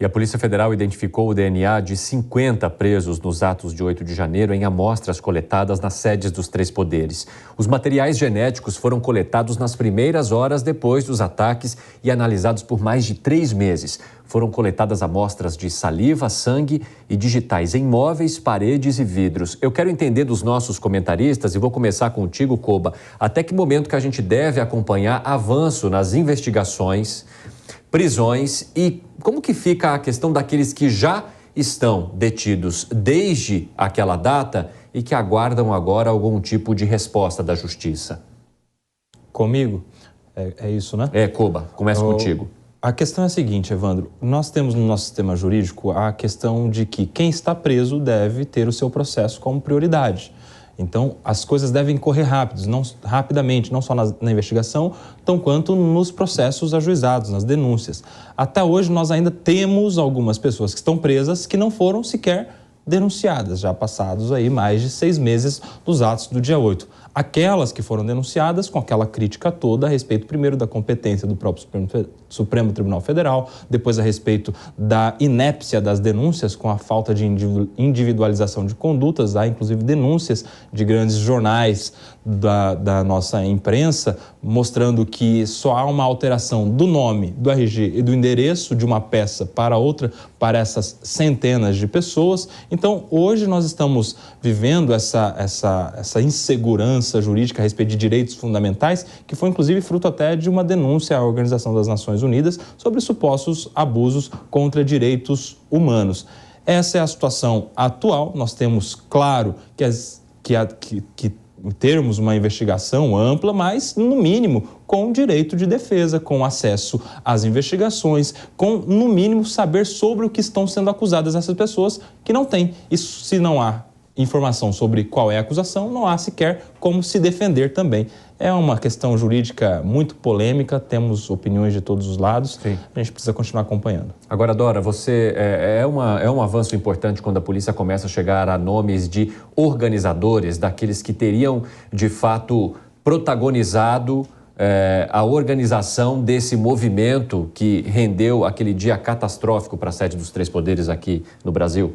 E a Polícia Federal identificou o DNA de 50 presos nos atos de 8 de janeiro em amostras coletadas nas sedes dos três poderes. Os materiais genéticos foram coletados nas primeiras horas depois dos ataques e analisados por mais de 3 meses. Foram coletadas amostras de saliva, sangue e digitais em móveis, paredes e vidros. Eu quero entender dos nossos comentaristas e vou começar contigo, Koba. Até que momento que a gente deve acompanhar avanço nas investigações, prisões e como que fica a questão daqueles que já estão detidos desde aquela data e que aguardam agora algum tipo de resposta da justiça? Comigo? É isso, né? Koba, começa contigo. A questão é a seguinte, Evandro. Nós temos no nosso sistema jurídico a questão de que quem está preso deve ter o seu processo como prioridade. Então, as coisas devem correr rapidamente, não só na investigação, tão quanto nos processos ajuizados, nas denúncias. Até hoje, nós ainda temos algumas pessoas que estão presas que não foram sequer denunciadas, já passados aí mais de 6 meses dos atos do dia 8. Aquelas que foram denunciadas com aquela crítica toda a respeito, primeiro, da competência do próprio Supremo Tribunal Federal, depois a respeito da inépcia das denúncias com a falta de individualização de condutas, há inclusive denúncias de grandes jornais da nossa imprensa mostrando que só há uma alteração do nome, do RG e do endereço de uma peça para outra para essas centenas de pessoas. Então, hoje nós estamos vivendo essa insegurança jurídica a respeito de direitos fundamentais, que foi inclusive fruto até de uma denúncia à Organização das Nações Unidas sobre supostos abusos contra direitos humanos. Essa é a situação atual. Nós temos, claro, que termos uma investigação ampla, mas, no mínimo, com direito de defesa, com acesso às investigações, com, no mínimo, saber sobre o que estão sendo acusadas essas pessoas que não têm. Isso, se não há informação sobre qual é a acusação, não há sequer como se defender também. É uma questão jurídica muito polêmica, temos opiniões de todos os lados. Sim. A gente precisa continuar acompanhando. Agora, Dora, você é um avanço importante quando a polícia começa a chegar a nomes de organizadores, daqueles que teriam, de fato, protagonizado a organização desse movimento que rendeu aquele dia catastrófico para a sede dos três poderes aqui no Brasil?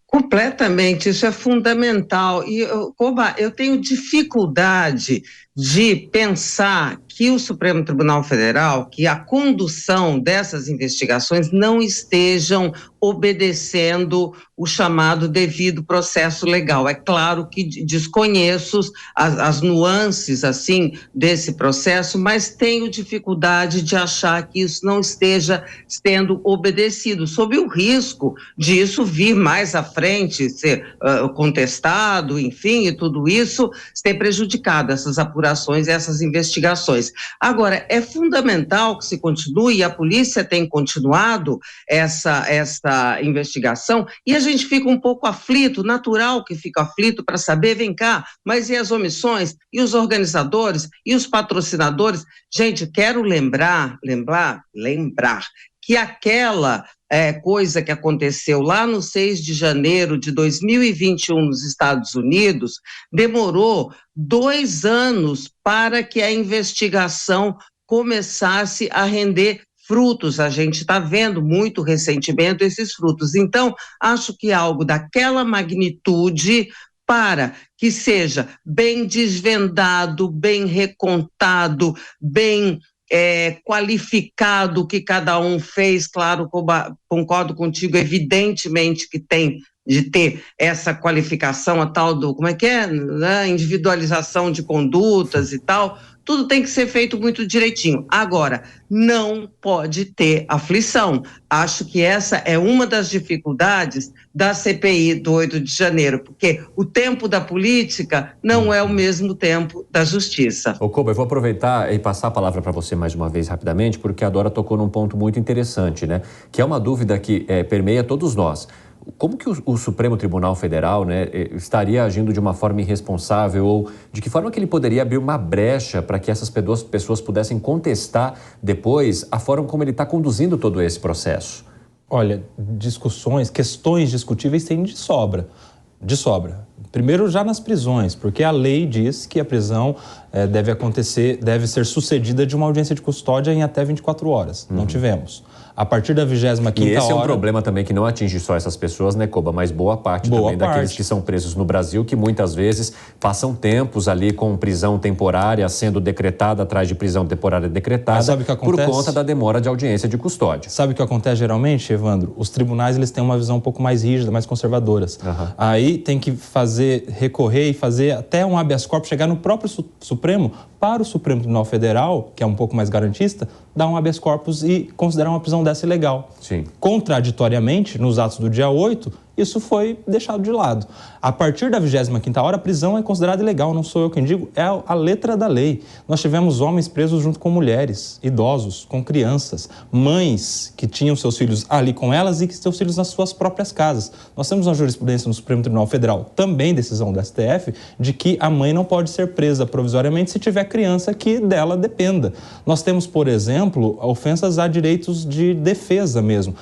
Completamente, isso é fundamental. E, Koba, eu tenho dificuldade de pensar que o Supremo Tribunal Federal, que a condução dessas investigações não estejam obedecendo o chamado devido processo legal. É claro que desconheço as nuances, assim, desse processo, mas tenho dificuldade de achar que isso não esteja sendo obedecido, sob o risco de isso vir mais à frente, ser contestado, enfim, e tudo isso ter prejudicado essas apurações, essas investigações. Agora, é fundamental que se continue, e a polícia tem continuado essa investigação, e a gente fica um pouco aflito, natural que fica aflito para saber, vem cá, mas e as omissões, e os organizadores, e os patrocinadores? Gente, quero lembrar que aquela coisa que aconteceu lá no 6 de janeiro de 2021 nos Estados Unidos demorou 2 anos para que a investigação começasse a render frutos. A gente está vendo muito recentemente esses frutos. Então, acho que algo daquela magnitude, para que seja bem desvendado, bem recontado, bem qualificado o que cada um fez, claro, concordo contigo, evidentemente que tem de ter essa qualificação, a tal do, né? Individualização de condutas e tal, tudo tem que ser feito muito direitinho. Agora, não pode ter aflição. Acho que essa é uma das dificuldades da CPI do 8 de janeiro, porque o tempo da política não é o mesmo tempo da justiça. Ô, Koba, eu vou aproveitar e passar a palavra para você mais uma vez rapidamente, porque a Dora tocou num ponto muito interessante, né? Que é uma dúvida que permeia todos nós. Como que o Supremo Tribunal Federal, né, estaria agindo de uma forma irresponsável, ou de que forma que ele poderia abrir uma brecha para que essas pessoas pudessem contestar depois a forma como ele está conduzindo todo esse processo? Olha, questões discutíveis tem de sobra. Primeiro, já nas prisões, porque a lei diz que a prisão deve ser sucedida de uma audiência de custódia em até 24 horas. Não tivemos. A partir da 25ª hora... E esse é um problema também que não atinge só essas pessoas, né, Koba? Mas boa parte também daqueles que são presos no Brasil, que muitas vezes passam tempos ali com prisão temporária sendo decretada atrás de prisão temporária decretada, sabe o que acontece? Por conta da demora de audiência de custódia. Sabe o que acontece geralmente, Evandro? Os tribunais eles têm uma visão um pouco mais rígida, mais conservadoras. Aí tem que recorrer e fazer até um habeas corpus, chegar no próprio Supremo, para o Supremo Tribunal Federal, que é um pouco mais garantista, dar um habeas corpus e considerar uma prisão dessa ilegal. Sim. Contraditoriamente, nos atos do dia 8, isso foi deixado de lado. A partir da 25ª hora, a prisão é considerada ilegal, não sou eu quem digo, é a letra da lei. Nós tivemos homens presos junto com mulheres, idosos, com crianças, mães que tinham seus filhos ali com elas e que seus filhos nas suas próprias casas. Nós temos uma jurisprudência no Supremo Tribunal Federal, também decisão do STF, de que a mãe não pode ser presa provisoriamente se tiver criança que dela dependa. Nós temos, por exemplo, ofensas a direitos de defesa mesmo,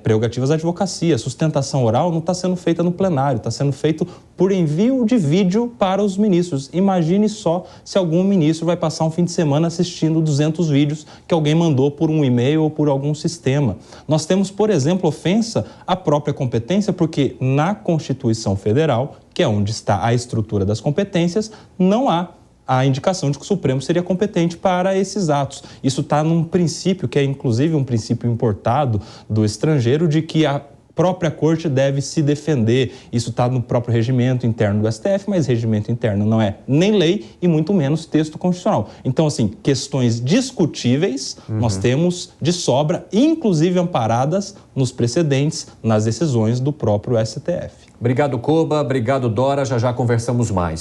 prerrogativas da advocacia, sustentação oral não está sendo feita no plenário, está sendo feito por envio de vídeo para os ministros. Imagine só se algum ministro vai passar um fim de semana assistindo 200 vídeos que alguém mandou por um e-mail ou por algum sistema. Nós temos, por exemplo, ofensa à própria competência, porque na Constituição Federal, que é onde está a estrutura das competências, não há a indicação de que o Supremo seria competente para esses atos. Isso está num princípio, que é inclusive um princípio importado do estrangeiro, de que a própria corte deve se defender. Isso está no próprio regimento interno do STF, mas regimento interno não é nem lei e muito menos texto constitucional. Então, assim, questões discutíveis nós temos de sobra, inclusive amparadas nos precedentes, nas decisões do próprio STF. Obrigado, Koba. Obrigado, Dora. Já já conversamos mais.